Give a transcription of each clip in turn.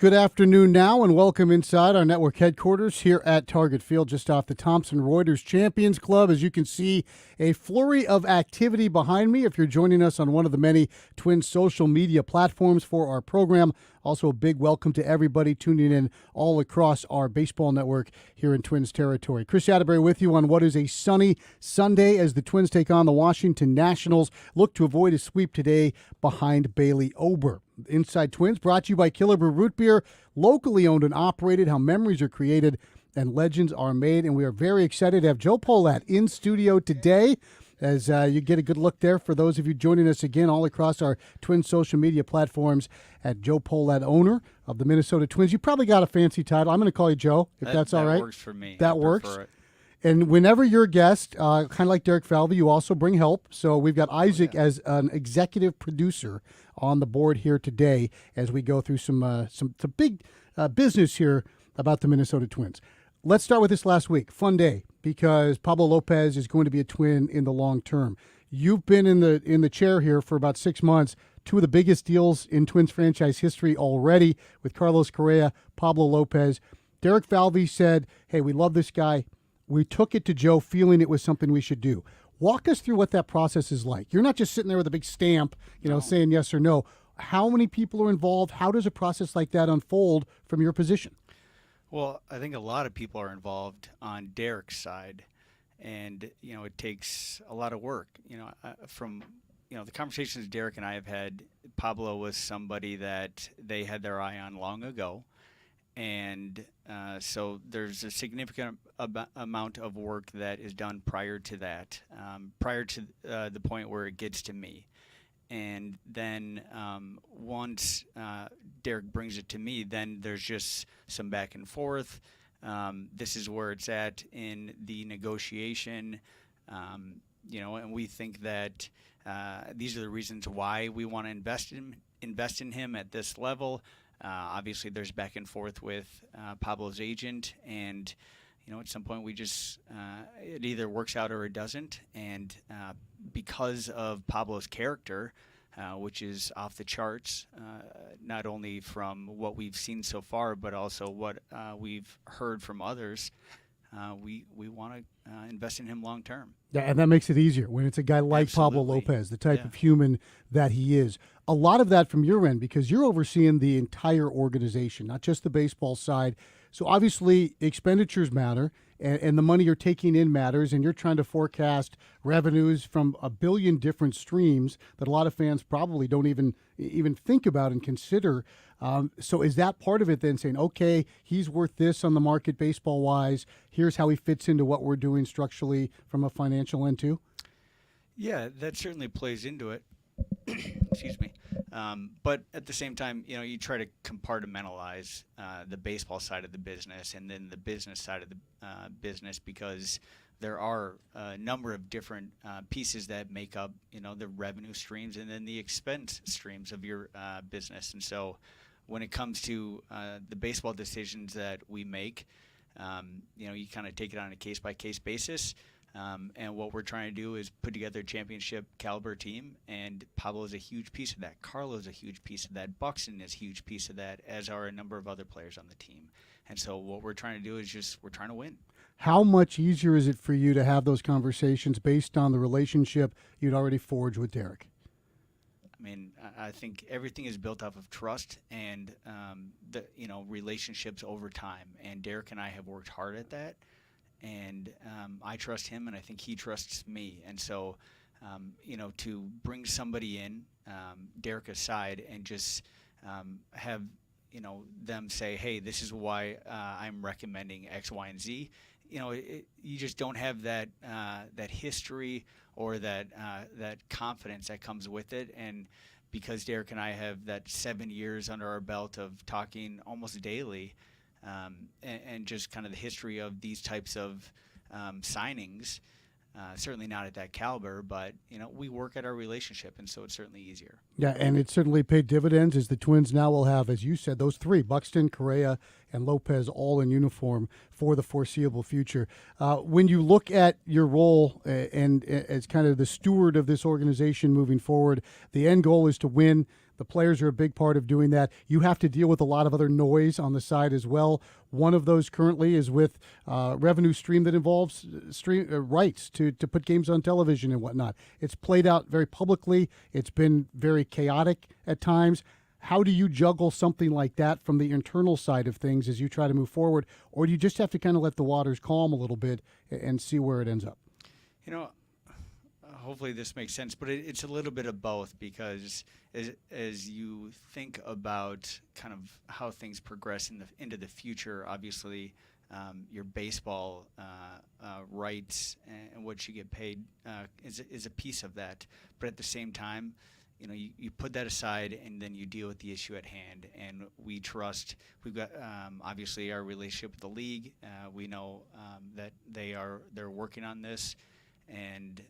Good afternoon now, and welcome inside our network headquarters here at Target Field, just off the Thomson Reuters Champions Club. As you can see, a flurry of activity behind me if you're joining us on one of the many Twins social media platforms for our program. Also, a big welcome to everybody tuning in all across our baseball network here in Twins territory. Chris Atterbury with you on what is a sunny Sunday as the Twins take on the Washington Nationals. Look to avoid a sweep today behind Bailey Ober. Inside Twins brought to you by Killebrew Root Beer, locally owned and operated, how memories are created and legends are made. And we are very excited to have Joe Pohlad in studio today as you get a good look there for those of you joining us again all across our Twins social media platforms at Joe Pohlad, owner of the Minnesota Twins. You probably got a fancy title. I'm going to call you Joe, if that's all right. That works for me. That works. And whenever you're a guest, kind of like Derek Falvey, you also bring help. So we've got Isaac as an executive producer on the board here today as we go through some big business here about the Minnesota Twins. Let's start with this last week. Fun day because Pablo Lopez is going to be a Twin in the long term. You've been in the chair here for about 6 months. Two of the biggest deals in Twins franchise history already with Carlos Correa, Pablo Lopez. Derek Falvey said, hey, we love this guy. We took it to Joe feeling it was something we should do. Walk us through what that process is like. You're not just sitting there with a big stamp, saying yes or no. How many people are involved? How does a process like that unfold from your position? Well, I think a lot of people are involved on Derek's side, and it takes a lot of work. From the conversations Derek and I have had, Pablo was somebody that they had their eye on long ago. And so there's a significant amount of work that is done prior to that, prior to the point where it gets to me. And then once Derek brings it to me, then there's just some back and forth. This is where it's at in the negotiation, and we think that these are the reasons why we want to invest in him at this level. Obviously, there's back and forth with Pablo's agent, and at some point we just it either works out or it doesn't. And because of Pablo's character, which is off the charts, not only from what we've seen so far, but also what we've heard from others, we want to invest in him long term. Yeah, and that makes it easier when it's a guy like Absolutely. Pablo Lopez, the type of human that he is. A lot of that from your end because you're overseeing the entire organization, not just the baseball side. So obviously expenditures matter and the money you're taking in matters, and you're trying to forecast revenues from a billion different streams that a lot of fans probably don't even think about and consider. So is that part of it then, saying, okay, he's worth this on the market baseball-wise, here's how he fits into what we're doing structurally from a financial end too? Yeah, that certainly plays into it. Excuse me. But at the same time, you try to compartmentalize the baseball side of the business and then the business side of the business, because there are a number of different pieces that make up, the revenue streams and then the expense streams of your business. And so when it comes to the baseball decisions that we make, you kind of take it on a case-by-case basis. And what we're trying to do is put together a championship caliber team, and Pablo is a huge piece of that. Carlo is a huge piece of that. Buxton is a huge piece of that, as are a number of other players on the team. And so what we're trying to do is we're trying to win. How much easier is it for you to have those conversations based on the relationship you'd already forged with Derek? I mean, I think everything is built off of trust and relationships over time. And Derek and I have worked hard at that. And I trust him, and I think he trusts me. And so, to bring somebody in, Derek aside, and just have, them say, hey, this is why I'm recommending X, Y, and Z. You just don't have that history or that confidence that comes with it. And because Derek and I have that 7 years under our belt of talking almost daily, and just kind of the history of these types of signings, certainly not at that caliber, but we work at our relationship, and so it's certainly easier. Yeah, and it certainly paid dividends as the Twins now will have, as you said, those three, Buxton, Correa, and Lopez, all in uniform for the foreseeable future. When you look at your role and as kind of the steward of this organization moving forward, the end goal is to win. The players are a big part of doing that. You have to deal with a lot of other noise on the side as well. One of those currently is with revenue stream that involves rights to put games on television and whatnot. It's played out very publicly. It's been very chaotic at times. How do you juggle something like that from the internal side of things as you try to move forward? Or do you just have to kind of let the waters calm a little bit and see where it ends up? You know, hopefully this makes sense, but it's a little bit of both, because as you think about kind of how things progress into the future, obviously your baseball rights and what you get paid is a piece of that. But at the same time, you know, you put that aside and then you deal with the issue at hand. And we've got obviously our relationship with the league. We know that they're working on this, and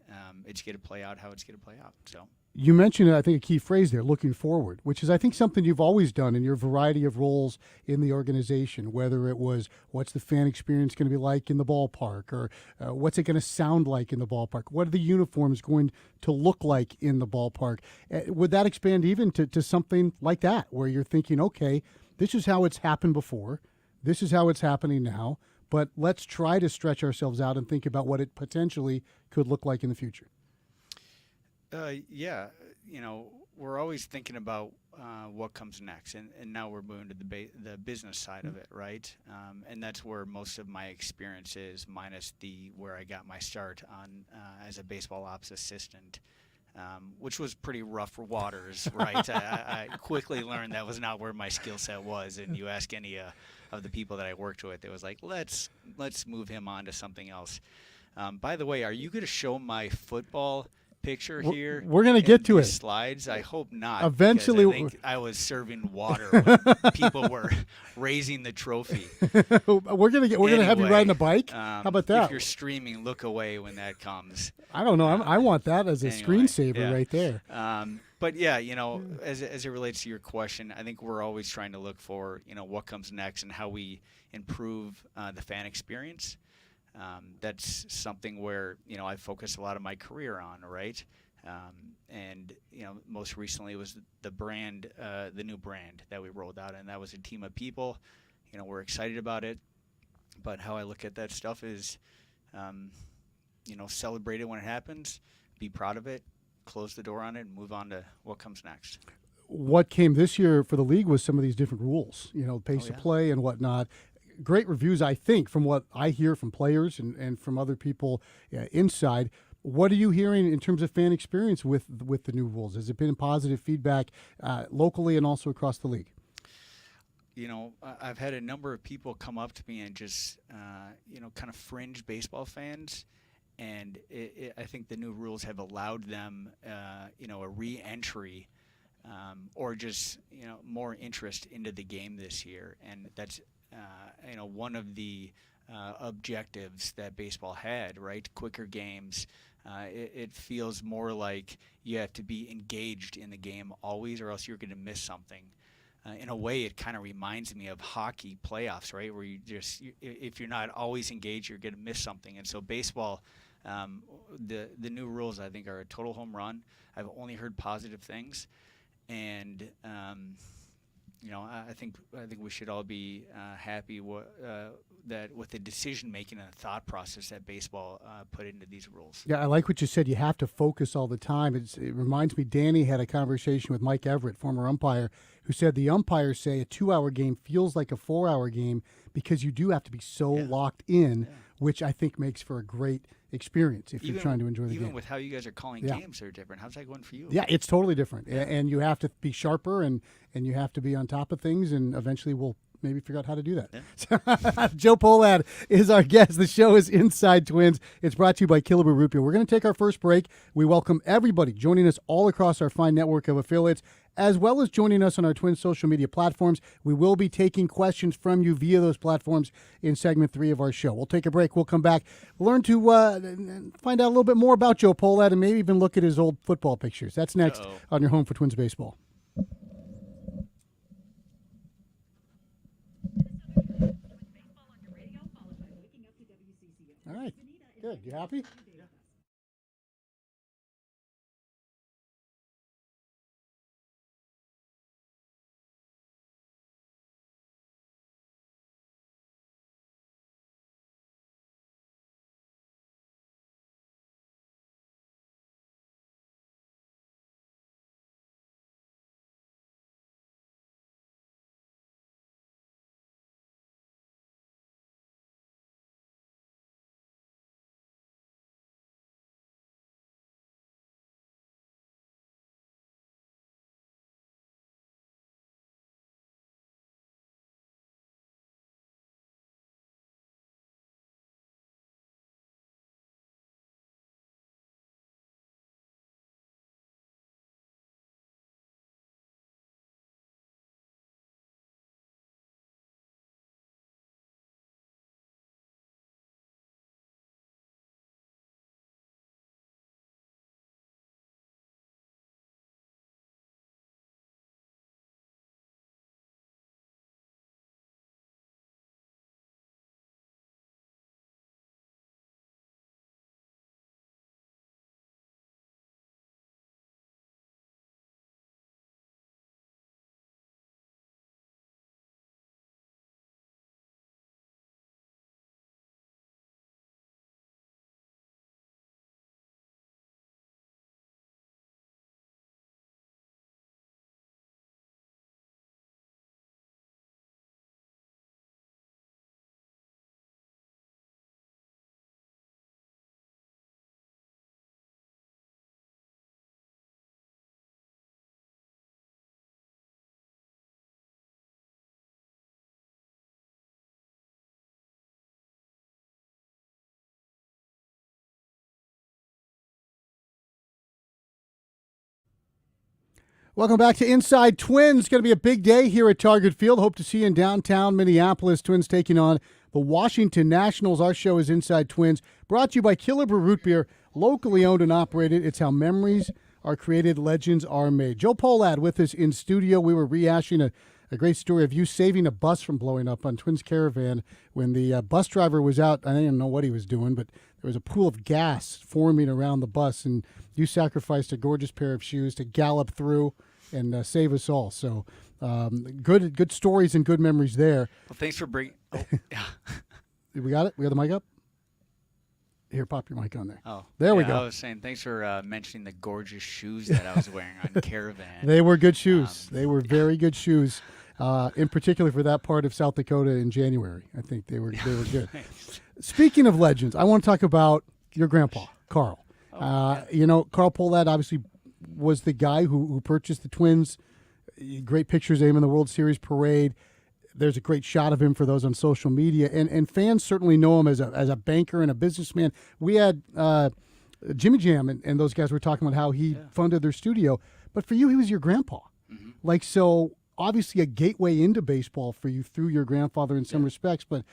it's going to play out how it's going to play out. So you mentioned, I think, a key phrase there, looking forward, which is, I think, something you've always done in your variety of roles in the organization, whether it was what's the fan experience going to be like in the ballpark, or what's it going to sound like in the ballpark? What are the uniforms going to look like in the ballpark? Would that expand even to something like that, where you're thinking, okay, this is how it's happened before, this is how it's happening now, but let's try to stretch ourselves out and think about what it potentially could look like in the future? Yeah, you know, we're always thinking about what comes next, and now we're moving to the business side of it, right? And that's where most of my experience is, minus where I got my start on as a baseball ops assistant, which was pretty rough waters, right? I quickly learned that was not where my skill set was, and you ask any of the people that I worked with, it was like, let's move him on to something else. By the way, are you going to show my football picture here? We're going to get to it. Slides? I hope not. Eventually, I think I was serving water when people were raising the trophy. We're going to have you riding a bike. How about that? If you're streaming, look away when that comes. I don't know. I want that as a screensaver right there. But yeah, you know, as it relates to your question, I think we're always trying to look for, you know, what comes next and how we improve the fan experience. That's something where, you know, I focused a lot of my career on, right? And, you know, most recently it was the new brand that we rolled out, and that was a team of people. You know, we're excited about it, but how I look at that stuff is, you know, celebrate it when it happens, be proud of it, close the door on it, and move on to what comes next. What came this year for the league was some of these different rules, you know, pace of play and whatnot. Great reviews, I think, from what I hear from players and from other people inside. What are you hearing in terms of fan experience with the new rules? Has it been positive feedback locally and also across the league? You know, I've had a number of people come up to me and just, you know, kind of fringe baseball fans. And I think the new rules have allowed them, you know, a re-entry or just, you know, more interest into the game this year. And that's, you know, one of the objectives that baseball had, right? Quicker games. It feels more like you have to be engaged in the game always, or else you're going to miss something. In a way, it kind of reminds me of hockey playoffs, right? Where if you're not always engaged, you're going to miss something. And so baseball, the new rules, I think, are a total home run. I've only heard positive things, and you know, I think we should all be happy that with the decision making and the thought process that baseball put into these rules. Yeah, I like what you said. You have to focus all the time. It reminds me, Danny had a conversation with Mike Everett, former umpire, who said the umpires say a 2-hour game feels like a 4-hour game because you do have to be so locked in, which I think makes for a great experience if you're trying to enjoy the game. Even with how you guys are calling games are different. How's that going for you? Yeah, it's totally different. And you have to be sharper and you have to be on top of things, and eventually we'll maybe figure out how to do that. Yeah. Joe Pohlad is our guest. The show is Inside Twins. It's brought to you by Killabrew Root Beer. We're going to take our first break. We welcome everybody joining us all across our fine network of affiliates, as well as joining us on our Twins social media platforms. We will be taking questions from you via those platforms in segment 3 of our show. We'll take a break. We'll come back, learn to find out a little bit more about Joe Pohlad, and maybe even look at his old football pictures. That's next on your home for Twins baseball. All right, good. You happy? Welcome back to Inside Twins. It's going to be a big day here at Target Field. Hope to see you in downtown Minneapolis. Twins taking on the Washington Nationals. Our show is Inside Twins, brought to you by Killebrew Root Beer, locally owned and operated. It's how memories are created, legends are made. Joe Pohlad with us in studio. We were rehashing a great story of you saving a bus from blowing up on Twins Caravan when the bus driver was out. I didn't know what he was doing, but there was a pool of gas forming around the bus, and you sacrificed a gorgeous pair of shoes to gallop through and save us all. So good stories and good memories there. Well, thanks for bringing. Oh, yeah. We got it? We got the mic up? Here, pop your mic on there. Oh, there we yeah, go. I was saying thanks for mentioning the gorgeous shoes that I was wearing on Caravan. They were good shoes. They were very good shoes, in particular for that part of South Dakota in January. I think they were good. Speaking of legends, I want to talk about your grandpa, Carl. Carl Pohlad obviously was the guy who purchased the Twins. Great pictures of him in the World Series parade. There's a great shot of him for those on social media, and fans certainly know him as a banker and a businessman. We had Jimmy Jam and those guys were talking about how he funded their studio, but for you, he was your grandpa. Mm-hmm. So obviously a gateway into baseball for you through your grandfather in some respects. But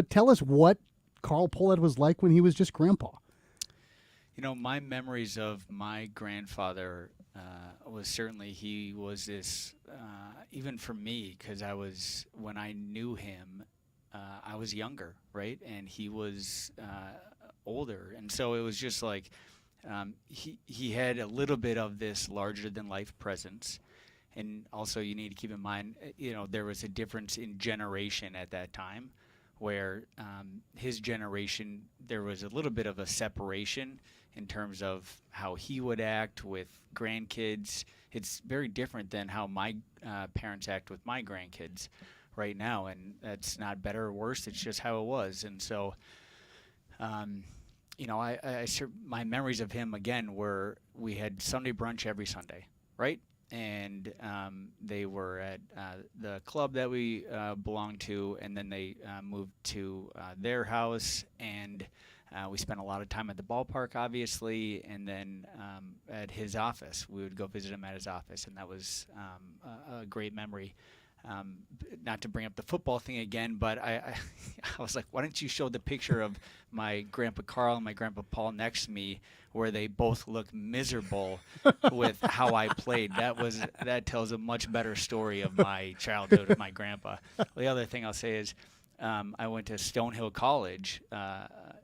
tell us what Carl Pohlad was like when he was just grandpa. My memories of my grandfather was certainly he was this, even for me, because when I knew him, I was younger, right? And he was older. And so it was just like he had a little bit of this larger-than-life presence. And also you need to keep in mind, there was a difference in generation at that time where his generation, there was a little bit of a separation in terms of how he would act with grandkids. It's very different than how my parents act with my grandkids right now, and that's not better or worse. It's just how it was. And so, my memories of him again were we had Sunday brunch every Sunday, right? And they were at the club that we belonged to, and then they moved to their house, and we spent a lot of time at the ballpark, obviously, and then at his office. We would go visit him at his office, and that was a great memory. Not to bring up the football thing again, but I was like, why don't you show the picture of my Grandpa Carl and my Grandpa Paul next to me where they both look miserable with how I played. That tells a much better story of my childhood with my grandpa. The other thing I'll say is I went to Stonehill College.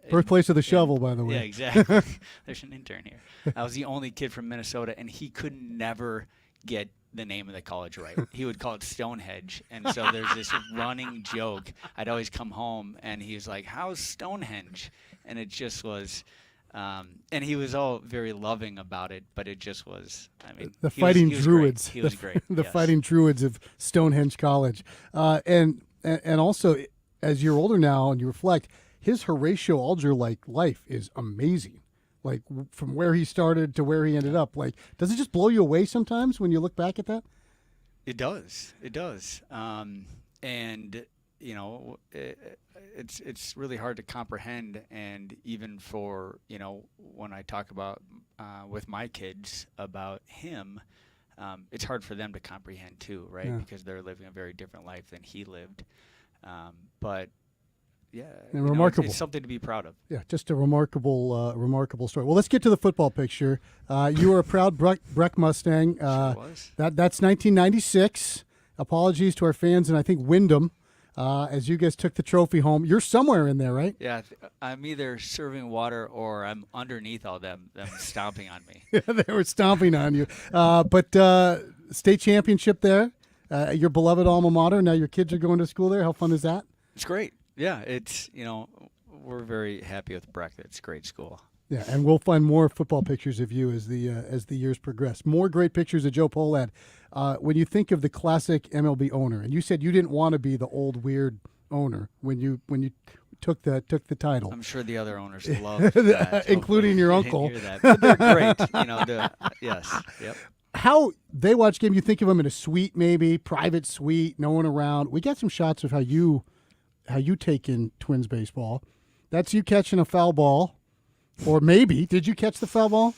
Birthplace of the shovel, by the way. Yeah, exactly. There's an intern here. I was the only kid from Minnesota, and he could never get the name of the college right. He would call it Stonehenge, and so there's this running joke. I'd always come home, and he was like, "How's Stonehenge?" And it just was, and he was all very loving about it, but it just was. I mean, the Fighting Druids. He was great. The Yes. Fighting Druids of Stonehenge College, and also as you're older now and you reflect, his Horatio Alger-like life is amazing. Like from where he started to where he ended up. Like, does it just blow you away sometimes when you look back at that? It does. It does. And it's really hard to comprehend. And even for when I talk about with my kids about him, it's hard for them to comprehend too, right? Yeah. Because they're living a very different life than he lived. But yeah, and remarkable. It's something to be proud of. Yeah, just a remarkable story. Well, let's get to the football picture. You were a proud Breck Mustang. Sure was. That's 1996. Apologies to our fans, and I think Wyndham, as you guys took the trophy home. You're somewhere in there, right? Yeah, I'm either serving water or I'm underneath all them stomping on me. Yeah, they were stomping on you. But state championship there, your beloved alma mater. Now your kids are going to school there. How fun is that? It's great. Yeah, it's, we're very happy with Breck. It's a great school. Yeah, and we'll find more football pictures of you as the years progress. More great pictures of Joe Pohlad. When you think of the classic MLB owner, and you said you didn't want to be the old weird owner when you took the title. I'm sure the other owners loved that, including your uncle. Didn't hear that. But they're great. Yes. Yep. How they watch game, you think of them in a suite, maybe private suite, no one around. We got some shots of how you take in Twins baseball. That's you catching a foul ball, or maybe did you catch the foul ball?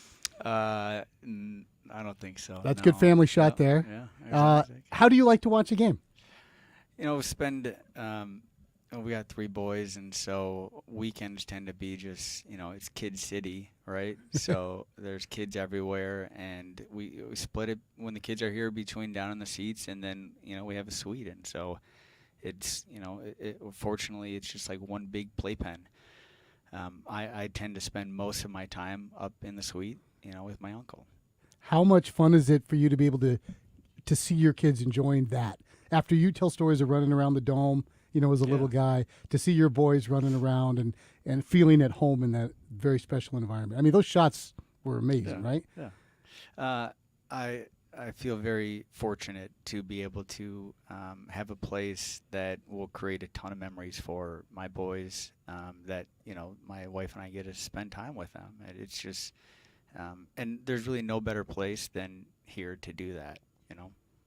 I don't think so. That's no. good family shot No. there. Yeah. How do you like to watch a game? We got 3 boys, and so weekends tend to be just, it's Kid City, right? So there's kids everywhere, and we split it when the kids are here between down in the seats, and then, we have a suite. And so it's, fortunately, it's just like one big playpen. I tend to spend most of my time up in the suite, with my uncle. How much fun is it for you to be able to see your kids enjoying that? After you tell stories of running around the dome, as a little guy, to see your boys running around and feeling at home in that very special environment. I mean, those shots were amazing, right? Yeah. I feel very fortunate to be able to have a place that will create a ton of memories for my boys, that, my wife and I get to spend time with them. It's just, and there's really no better place than here to do that,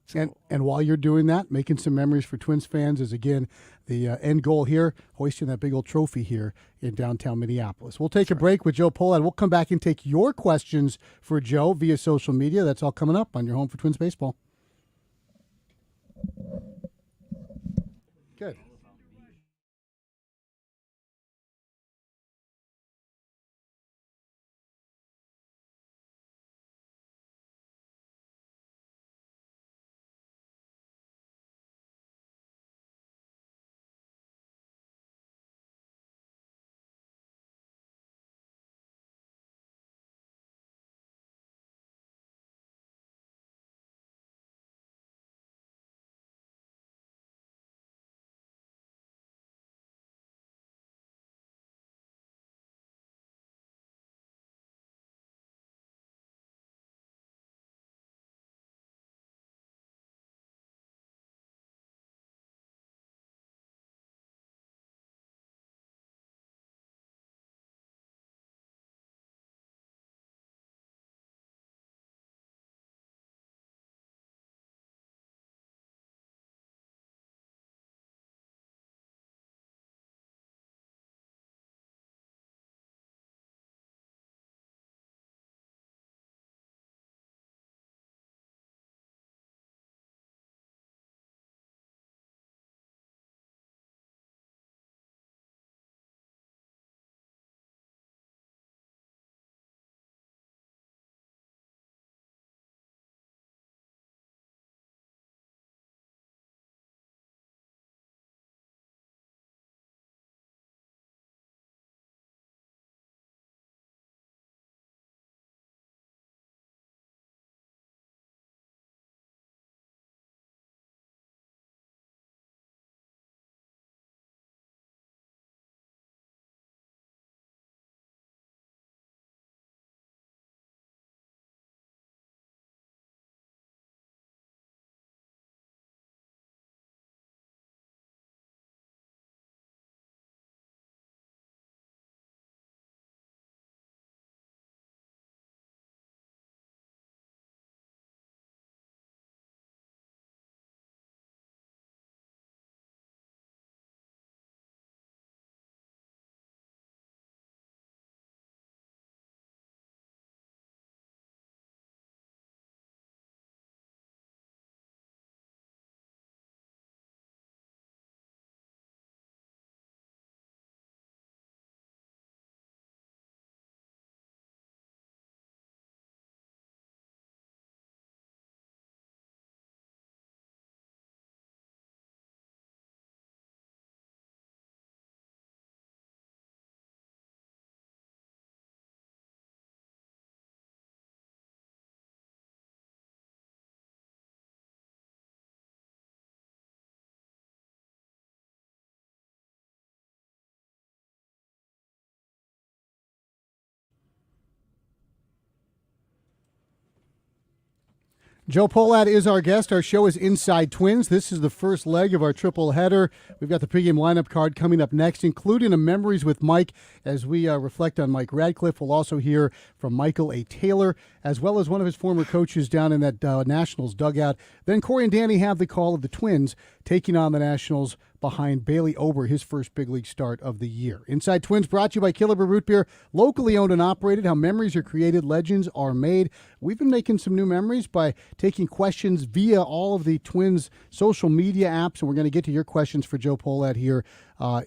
So, And while you're doing that, making some memories for Twins fans is, again, the end goal here, hoisting that big old trophy here in downtown Minneapolis. We'll take a break with Joe Pohlad. We'll come back and take your questions for Joe via social media. That's all coming up on your home for Twins baseball. Good. Joe Pohlad is our guest. Our show is Inside Twins. This is the first leg of our triple header. We've got the pregame lineup card coming up next, including a Memories with Mike as we reflect on Mike Radcliffe. We'll also hear from Michael A. Taylor, as well as one of his former coaches down in that Nationals dugout. Then Corey and Danny have the call of the Twins taking on the Nationals behind Bailey Ober, his first big league start of the year. Inside Twins brought to you by Killebrew Root Beer, locally owned and operated. How memories are created, legends are made. We've been making some new memories by taking questions via all of the Twins social media apps, and we're going to get to your questions for Joe Pohlad here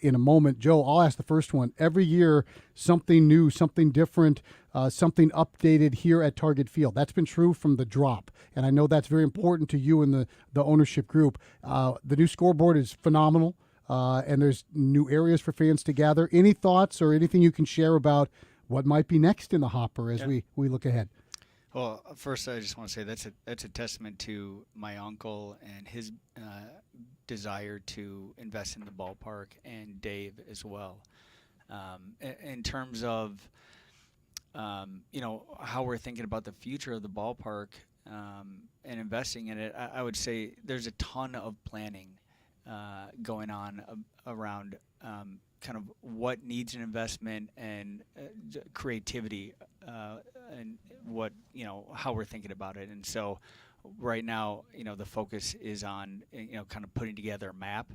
in a moment. Joe, I'll ask the first one. Every year, something new, something different, something updated here at Target Field. That's been true from the drop, and I know that's very important to you and the ownership group. The new scoreboard is phenomenal, and there's new areas for fans to gather. Any thoughts or anything you can share about what might be next in the hopper as we look ahead? Well, first I just want to say that's a testament to my uncle and his desire to invest in the ballpark, and Dave as well. In terms of how we're thinking about the future of the ballpark and investing in it, I would say there's a ton of planning going on around kind of what needs an investment and creativity and what how we're thinking about it. And so right now, the focus is on kind of putting together a map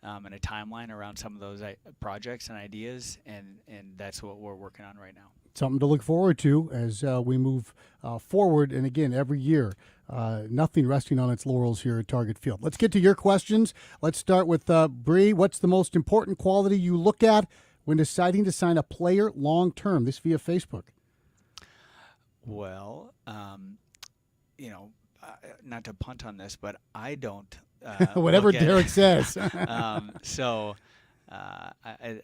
and a timeline around some of those projects and ideas, and that's what we're working on right now. Something to look forward to as we move forward. And again, every year, nothing resting on its laurels here at Target Field. Let's get to your questions. Let's start with Bree. What's the most important quality you look at when deciding to sign a player long term? This via Facebook. Well, not to punt on this, but I don't. Whatever Derek says. So I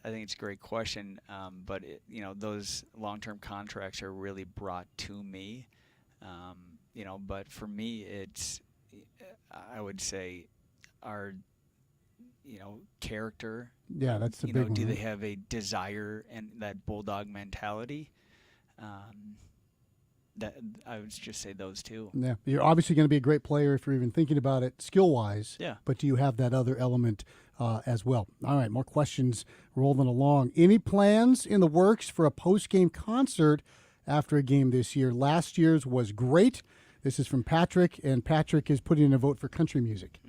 think it's a great question, but those long-term contracts are really brought to me. But for me, it's I would say our character. Yeah, that's the big one. Do they have a desire and that bulldog mentality? That I would just say those two. Yeah, you're obviously going to be a great player if you're even thinking about it skill-wise. Yeah. But do you have that other element as well? All right, more questions rolling along. Any plans in the works for a post-game concert after a game this year? Last year's was great. This is from Patrick, and Patrick is putting in a vote for country music.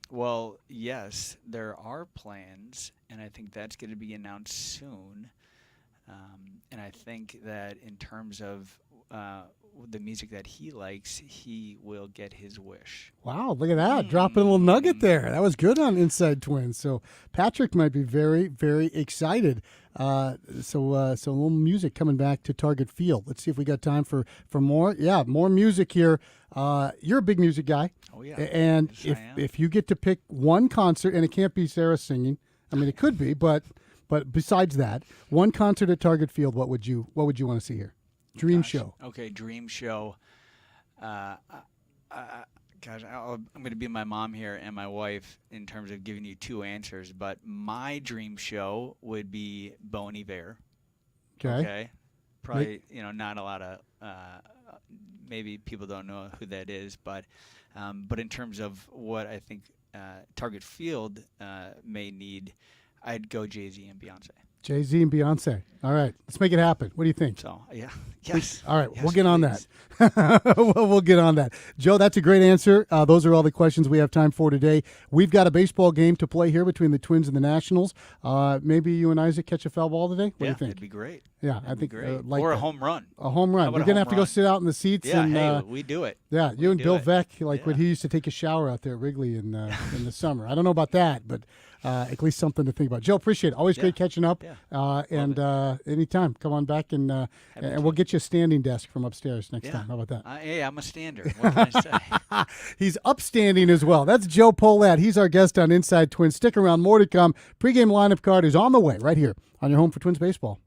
Well, yes, there are plans, and I think that's going to be announced soon. And I think that in terms of the music that he likes, he will get his wish. Wow, look at that. Dropping a little nugget there. That was good on Inside Twins. So Patrick might be very, very excited. So a little music coming back to Target Field. Let's see if we got time for more. Yeah, more music here. You're a big music guy. Oh, yeah. And Yes, if you get to pick one concert, and it can't be Sarah singing. I mean, it could be, but besides that, one concert at Target Field, what would you want to see here? Dream show. Okay, dream show. I'm going to be my mom here and my wife in terms of giving you two answers, but my dream show would be Bon Iver. Okay. Probably, not a lot of maybe people don't know who that is, but in terms of what I think Target Field may need, I'd go Jay-Z and Beyonce. Jay-Z and Beyonce. All right, let's make it happen. What do you think? So, yeah. Yes. All right, yes, we'll get on please. that. We'll get on that. Joe, that's a great answer. Those are all the questions we have time for today. We've got a baseball game to play here between the Twins and the Nationals. Maybe you and Isaac catch a foul ball today? What do you think? It'd be great. Yeah, That'd I think be great. like or a that. home run. A home run. How about We're a going to home have to go run? sit out in the seats. Yeah, and, hey, we do it. Yeah, you and do Bill it. Veck, when Yeah. he used to take a shower out there at Wrigley in the summer. I don't know about that, but at least something to think about. Joe, appreciate it. Always great catching up. Yeah. And anytime, come on back and we'll get you a standing desk from upstairs next time. How about that? Hey, I'm a stander. What can I say? He's upstanding as well. That's Joe Pohlad. He's our guest on Inside Twins. Stick around. More to come. Pre-game lineup card is on the way right here on your home for Twins baseball.